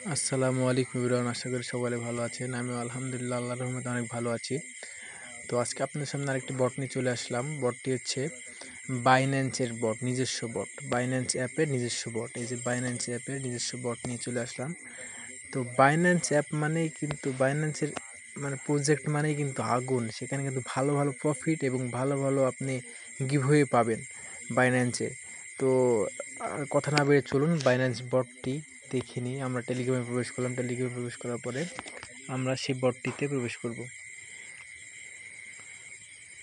আসসালামু আলাইকুম এভরিওয়ান, আশা করি সবাই ভালো আছেন। আমিও আলহামদুলিল্লাহ আল্লাহর রহমতে অনেক ভালো আছি। তো আজকে আপনাদের সামনে আরেকটি বট নিয়ে চলে আসলাম। বটটি হচ্ছে বাইন্যান্সের বট, নিজস্ব বট, বাইন্যান্স অ্যাপের নিজস্ব বট। এই যে বাইন্যান্স অ্যাপের নিজস্ব বট নিয়ে চলে আসলাম। তো বাইন্যান্স অ্যাপ মানেই কিন্তু বাইন্যান্সের প্রজেক্ট মানেই কিন্তু আগুন। সেখানে কিন্তু ভালো ভালো প্রফিট এবং ভালো ভালো আপনি গিভওয়ে পাবেন বাইন্যান্সে। তো কথা না বেরিয়ে চলুন বাইন্যান্স বটটি দেখে নিই। আমরা টেলিগ্রামে প্রবেশ করলাম। টেলিগ্রামে প্রবেশ করার পরে আমরা সেই বটটিতে প্রবেশ করব।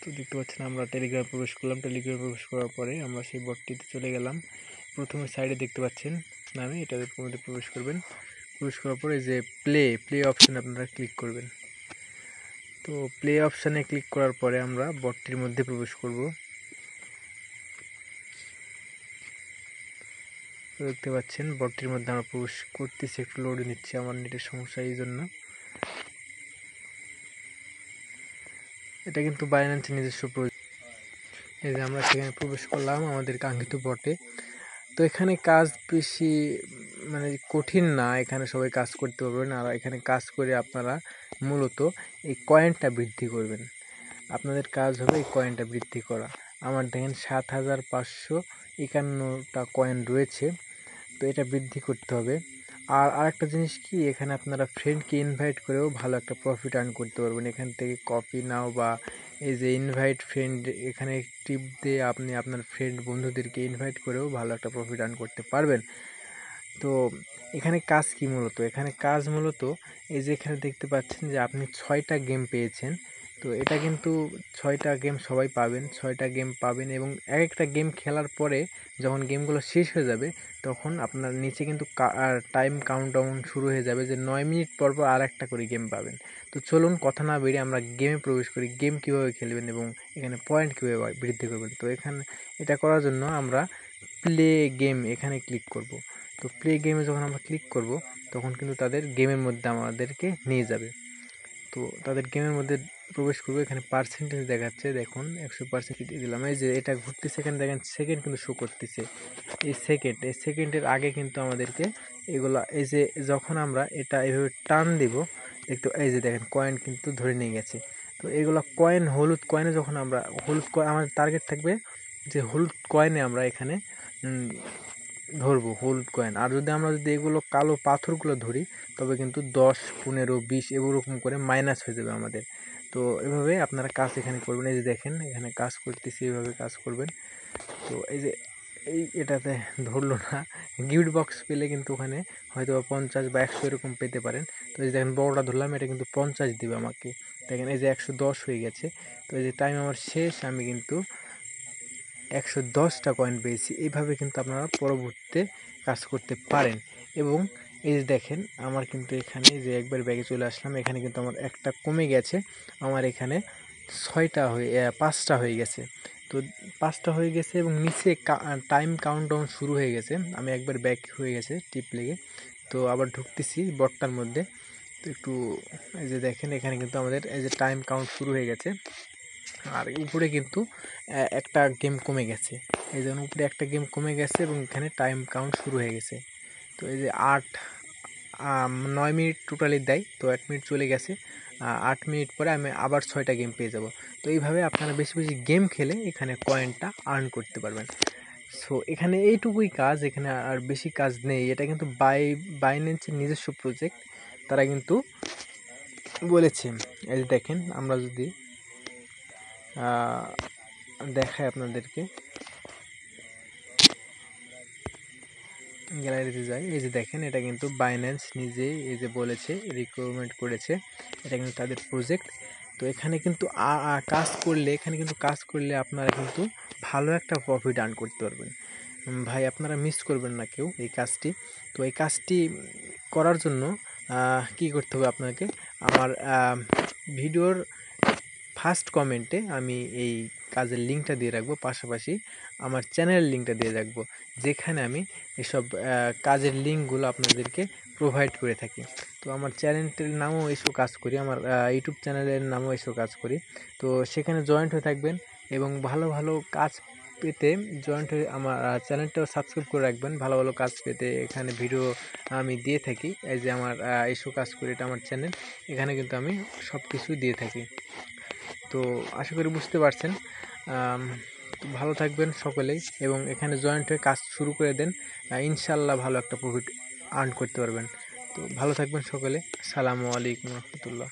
তো দেখতে পাচ্ছেন আমরা টেলিগ্রামে প্রবেশ করলাম। টেলিগ্রামে প্রবেশ করার পরে আমরা সেই বটটিতে চলে গেলাম। প্রথমে সাইডে দেখতে পাচ্ছেন নামে এটাতে মধ্যে প্রবেশ করবেন। প্রবেশ করার পরে যে প্লে অপশানে আপনারা ক্লিক করবেন। তো প্লে অপশানে ক্লিক করার পরে আমরা বটটির মধ্যে প্রবেশ করব। তো দেখতে পাচ্ছেন বটটির মধ্যে আমরা প্রবেশ করতেছি, একটু লোড নিচ্ছে, আমার নেটের সমস্যা এই জন্য। এটা কিন্তু বাইন্যান্সের নিজস্ব এই যে আমরা সেখানে প্রবেশ করলাম আমাদের কাঙ্ক্ষিত বটে। তো এখানে কাজ বেশি কঠিন না, এখানে সবাই কাজ করতে পারবেন। আর এখানে কাজ করে আপনারা মূলত এই কয়েনটা বৃদ্ধি করবেন। আপনাদের কাজ হবে এই কয়েনটা বৃদ্ধি করা। আমার দেখেন 7,551টা কয়েন রয়েছে। তো এটা বৃদ্ধি করতে হবে। আর আরেকটা জিনিস কি, এখানে আপনারা ফ্রেন্ডকে ইনভাইট করেও ভালো একটা প্রফিট আর্ন করতে পারবেন। এখান থেকে কপি নাও বা এই যে ইনভাইট ফ্রেন্ড, এখানে টিপ দিয়ে আপনি আপনার ফ্রেন্ড বন্ধুদেরকে ইনভাইট করেও ভালো একটা প্রফিট আর্ন করতে পারবেন। তো এখানে কাজ কি মূলত, এখানে কাজ মূলত এই যে এখানে দেখতে পাচ্ছেন যে আপনি 6টা গেম পেয়েছেন। তো এটা কিন্তু 6টা গেম সবাই পাবেন, 6টা গেম পাবেন এবং এক একটা গেম খেলার পরে যখন গেমগুলো শেষ হয়ে যাবে তখন আপনার নিচে কিন্তু টাইম কাউন্টডাউন শুরু হয়ে যাবে যে 9 মিনিট পর পর আর একটা করে গেম পাবেন। তো চলুন কথা না বেরিয়ে আমরা গেমে প্রবেশ করি। গেম কীভাবে খেলবেন এবং এখানে পয়েন্ট কীভাবে বৃদ্ধি করবেন। তো এখানে এটা করার জন্য আমরা প্লে গেম এখানে ক্লিক করব। তো প্লে গেমে যখন আমরা ক্লিক করব তখন কিন্তু তাদের গেমের মধ্যে আমাদেরকে নিয়ে যাবে। তো তাদের গেমের মধ্যে প্রবেশ করবো। এখানে পার্সেন্টেজ দেখাচ্ছে, দেখুন 100% দিলাম। এই যে এটা ঘুরতেছে, এখানে দেখেন সেকেন্ড কিন্তু শো করতেছে। এই সেকেন্ডের আগে কিন্তু আমাদেরকে এগুলা, এই যে যখন আমরা এটা এইভাবে টান দিব দেখতে, এই যে দেখেন কয়েন কিন্তু ধরে নিয়ে গেছে। তো এগুলো কয়েন, হলুদ কয়েনে যখন আমরা আমাদের টার্গেট থাকবে যে হলুদ কয়েনে আমরা এখানে ধরবো হলুদ কয়েন। আর আমরা যদি এগুলো কালো পাথরগুলো ধরি তবে কিন্তু 10, 15, 20 এরকম করে মাইনাস হয়ে যাবে আমাদের। তো এভাবে আপনারা কাজ এখানে করবেন। এই যে দেখেন এখানে কাজ করতেছি, এইভাবে কাজ করবেন। তো এই যে এটাতে ধরলো না, গিফট বক্স পেলে কিন্তু ওখানে হয়তো 50 বা 100 এরকম পেতে পারেন। তো এই যে দেখেন বড়টা ধরলাম, এটা কিন্তু 50 দিবে আমাকে। দেখেন এই যে 110 হয়ে গেছে। তো এই যে টাইম আমার শেষ, আমি কিন্তু 110টা কয়েন পেয়েছি। এইভাবে কিন্তু আপনারা পরবর্তীতে কাজ করতে পারেন। এবং এই যে দেখেন আমার কিন্তু এখানে যে একবার ব্যাগে চলে আসলাম, এখানে কিন্তু আমার একটা কমে গেছে, আমার এখানে 5টা হয়ে গেছে। তো 5টা হয়ে গেছে এবং নিচে টাইম কাউন্টডাউন শুরু হয়ে গেছে। আমি একবার ব্যাক হয়ে গেছে টিপ লেগে। তো আবার ঢুকতেছি বটটার মধ্যে। তো একটু এই যে দেখেন এখানে কিন্তু আমাদের এই যে টাইম কাউন্ট শুরু হয়ে গেছে। আর উপরে কিন্তু একটা গেম কমে গেছে। এই যেমন উপরে একটা গেম কমে গেছে এবং এখানে টাইম কাউন্ট শুরু হয়ে গেছে। তো এই যে 9 মিনিট টোটালি দেয়। তো 8 মিনিট চলে গেছে। 8 মিনিট পরে আমি আবার 6টা গেম পেয়ে যাব। তো এইভাবে আপনারা বেশি বেশি গেম খেলে এখানে কয়েনটা আর্ন করতে পারবেন। সো এখানে এইটুকুই কাজ, এখানে আর বেশি কাজ নেই। এটা কিন্তু বাইন্যান্সের নিজস্ব প্রজেক্ট, তারা কিন্তু বলেছে। এই যে দেখেন আমরা যদি দেখায় আপনাদেরকে, গ্যালারিতে যাই, এই যে দেখেন এটা কিন্তু বাইন্যান্স নিজেই এই যে বলেছে, রিকমেন্ড করেছে, এটা কিন্তু তাদের প্রজেক্ট। তো এখানে কিন্তু কাজ করলে আপনারা কিন্তু ভালো একটা প্রফিট আর্ন করতে পারবেন। ভাই আপনারা মিস করবেন না কেউ এই কাজটি। তো এই কাজটি করার জন্য কি করতে হবে আপনাকে, আমার ভিডিওর ফার্স্ট কমেন্টে আমি এই কাজের লিঙ্কটা দিয়ে রাখবো, পাশাপাশি আমার চ্যানেলের লিঙ্কটা দিয়ে রাখবো, যেখানে আমি এসব কাজের লিঙ্কগুলো আপনাদেরকে প্রোভাইড করে থাকি। তো আমার চ্যানেলটির নামও এসব কাজ করি, আমার ইউটিউব চ্যানেলের নামও এসব কাজ করি। তো সেখানে জয়েন্ট হয়ে থাকবেন এবং ভালো ভালো কাজ পেতে জয়েন্ট হয়ে আমার চ্যানেলটাও সাবস্ক্রাইব করে রাখবেন। ভালো ভালো কাজ পেতে এখানে ভিডিও আমি দিয়ে থাকি। এই যে আমার এসো কাজ করি, এটা আমার চ্যানেল। এখানে কিন্তু আমি সব কিছু দিয়ে থাকি। তো আশা করি বুঝতে পারছেন। তো ভালো থাকবেন সকলেই এবং এখানে জয়েন্ট হয়ে কাজ শুরু করে দেন। ইনশাল্লাহ ভালো একটা প্রফিট আর্ন করতে পারবেন। তো ভালো থাকবেন সকলে। আসসালামু আলাইকুম রহমতুল্লাহ।